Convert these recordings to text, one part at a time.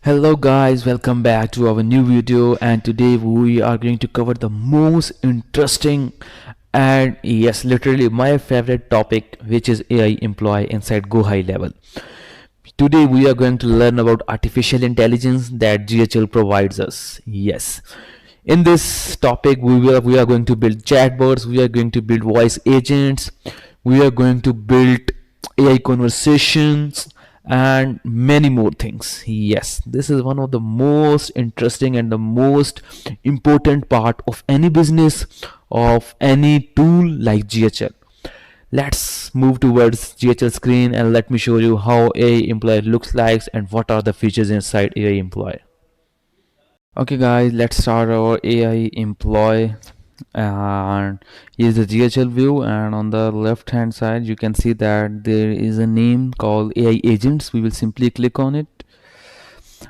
Hello guys, welcome back to our new video, and today we are going to cover the most interesting and yes, literally my favorite topic, which is AI employee inside Go High Level. Today we are going to learn about artificial intelligence that GHL provides us. Yes. In this topic we are going to build chatbots, we are going to build voice agents, we are going to build AI conversations and many more things. Yes, this is one of the most interesting and the most important part of any business, of any tool like GHL. Let's move towards GHL screen and let me show you how AI employee looks like and what are the features inside AI employee. Okay guys, let's start our AI employee, and here's the GHL view, and on the left hand side you can see that there is a name called AI agents. We will simply click on it,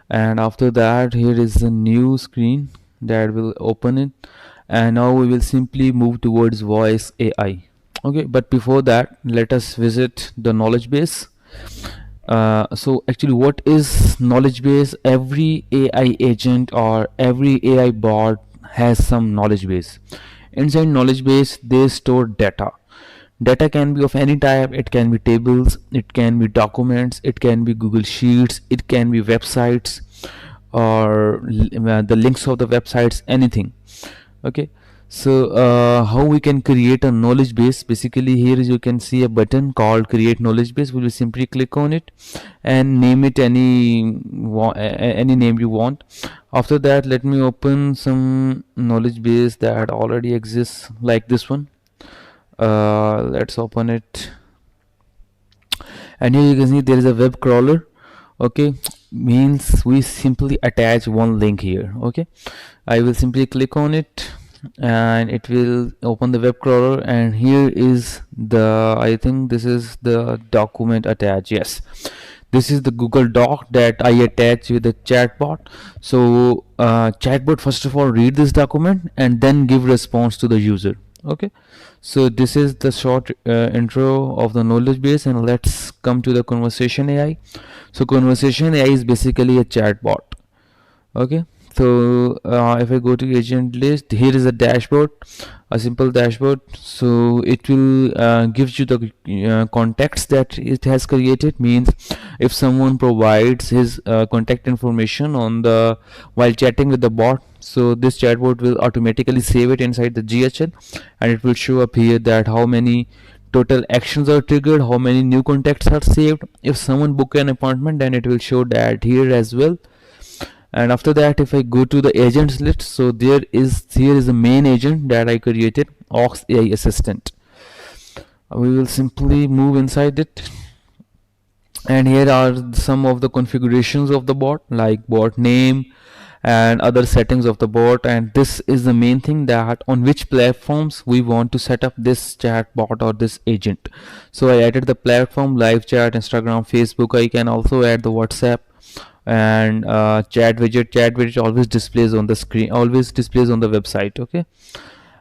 and after that here is a new screen that will open it, and now we will simply move towards voice AI. Okay, but before that let us visit the knowledge base. So actually, what is knowledge base? Every AI agent or every AI bot has some knowledge base. Inside knowledge base they store data. Data can be of any type. It can be tables, it can be documents, it can be Google Sheets, it can be websites, or the links of the websites, anything. Okay, so how we can create a knowledge base? Basically, here you can see a button called create knowledge base. We will simply click on it and name it any name you want. After that, let me open some knowledge base that already exists, like this one. Let's open it, and here you can see there is a web crawler. Okay, means we simply attach one link here. Okay, I will simply click on it and it will open the web crawler, and here is the, I think this is the document attached. Yes, this is the Google Doc that I attach with the chatbot. So chatbot first of all read this document and then give response to the user. Okay, so this is the short intro of the knowledge base, and let's come to the conversation AI. So conversation AI is basically a chatbot. Okay, so if I go to agent list, here is a dashboard, a simple dashboard. So it will gives you the context that it has created. Means if someone provides his contact information on the while chatting with the bot, so this chatbot will automatically save it inside the GHL, and it will show up here that how many total actions are triggered, how many new contacts are saved. If someone book an appointment, then it will show that here as well. And after that, if I go to the agents list, so here is the main agent that I created, Auxth AI assistant. We will simply move inside it, and here are some of the configurations of the bot, like bot name and other settings of the bot. And this is the main thing, that on which platforms we want to set up this chat bot or this agent. So I added the platform live chat, Instagram, Facebook. I can also add the WhatsApp and chat widget always displays on the screen, always displays on the website. Okay,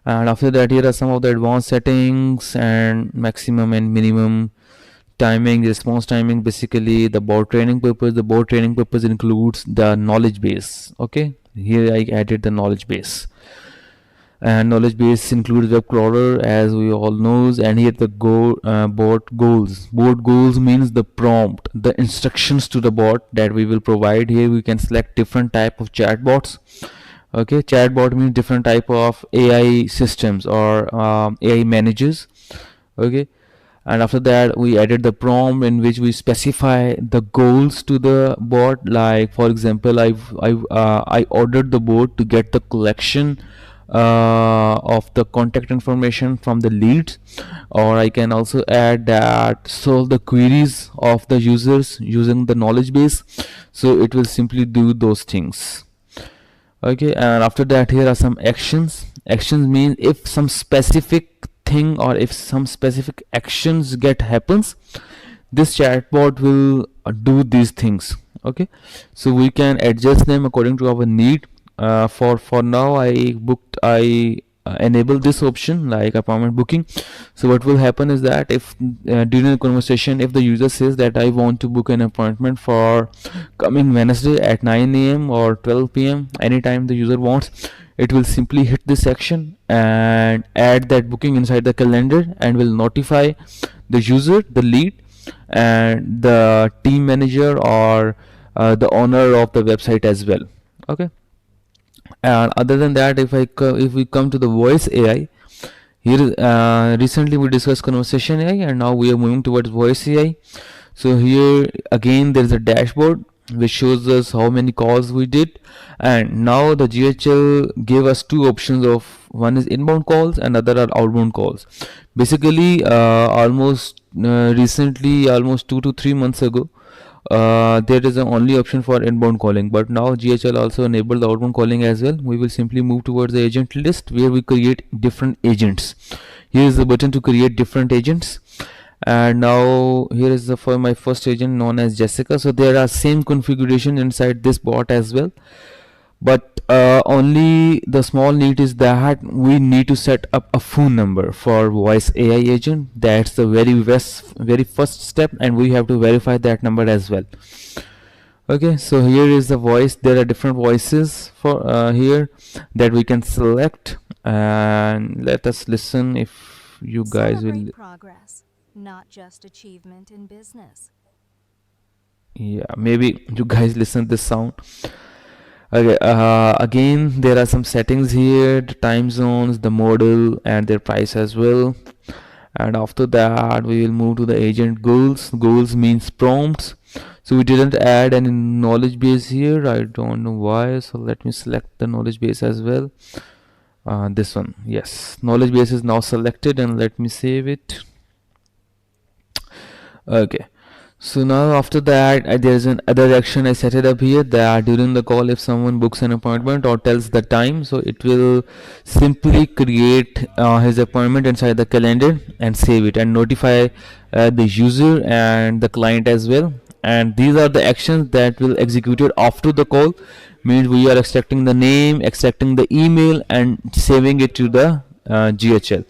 and after that here are some of the advanced settings and maximum and minimum timing, response timing. Basically the bot training purpose, includes the knowledge base. Okay, here I added the knowledge base, and knowledge base includes web crawler, as we all knows. And here the bot goals means the prompt, the instructions to the bot that we will provide. Here we can select different type of chatbots. Okay, chatbot means different type of AI systems or AI managers. Okay, and after that we added the prompt in which we specify the goals to the bot. Like for example, I ordered the bot to get the collection of the contact information from the leads, or I can also add that solve the queries of the users using the knowledge base. So it will simply do those things. Okay, and after that here are some actions mean if some specific thing or if some specific actions get happens, this chatbot will do these things. Okay, so we can adjust them according to our need. For now I enable this option like appointment booking. So what will happen is that if during the conversation, if the user says that I want to book an appointment for coming Wednesday at 9 a.m. or 12 p.m. anytime the user wants, it will simply hit this section and add that booking inside the calendar, and will notify the user, the lead, and the team manager, or the owner of the website as well. Okay. And other than that, if we come to the voice AI, here recently we discussed conversation AI, and now we are moving towards voice AI. So here again there is a dashboard which shows us how many calls we did, and now the GHL gave us two options of, one is inbound calls and other are outbound calls. Basically, almost recently, almost 2 to 3 months ago, there is an only option for inbound calling, but now GHL also enabled the outbound calling as well. We will simply move towards the agent list where we create different agents. Here is the button to create different agents, and now here is the for my first agent known as Jessica. So there are same configuration inside this bot as well, but only the small need is that we need to set up a phone number for voice AI agent. That's the very first step, and we have to verify that number as well. Okay, so here is the voice. There are different voices for here that we can select, and let us listen if you guys will. Celebrate progress, not just achievement in business. Yeah, maybe you guys listen this sound. Okay, again, there are some settings here, the time zones, the model, and their price as well. And after that, we will move to the agent goals. Goals means prompts. So we didn't add any knowledge base here. I don't know why. So let me select the knowledge base as well. This one, yes, knowledge base is now selected, and let me save it. Okay. So now after that, there's an other action I set it up here, that during the call, if someone books an appointment or tells the time, so it will simply create his appointment inside the calendar and save it, and notify the user and the client as well. And these are the actions that will executed after the call. Means we are extracting the name, extracting the email, and saving it to the GHL.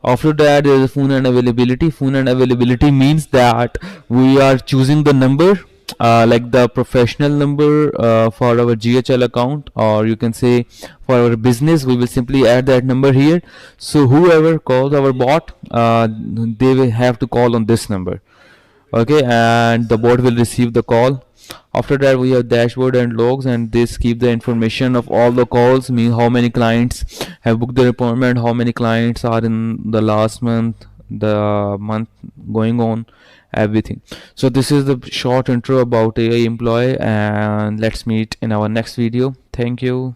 After that, there is phone and availability. Phone and availability means that we are choosing the number, like the professional number for our GHL account, or you can say for our business. We will simply add that number here. So whoever calls our bot, they will have to call on this number. Okay, and the bot will receive the call. After that, we have dashboard and logs, and this keep the information of all the calls, mean how many clients have booked their appointment, how many clients are in the last month, the month going on, everything. So this is the short intro about AI employee, and let's meet in our next video. Thank you.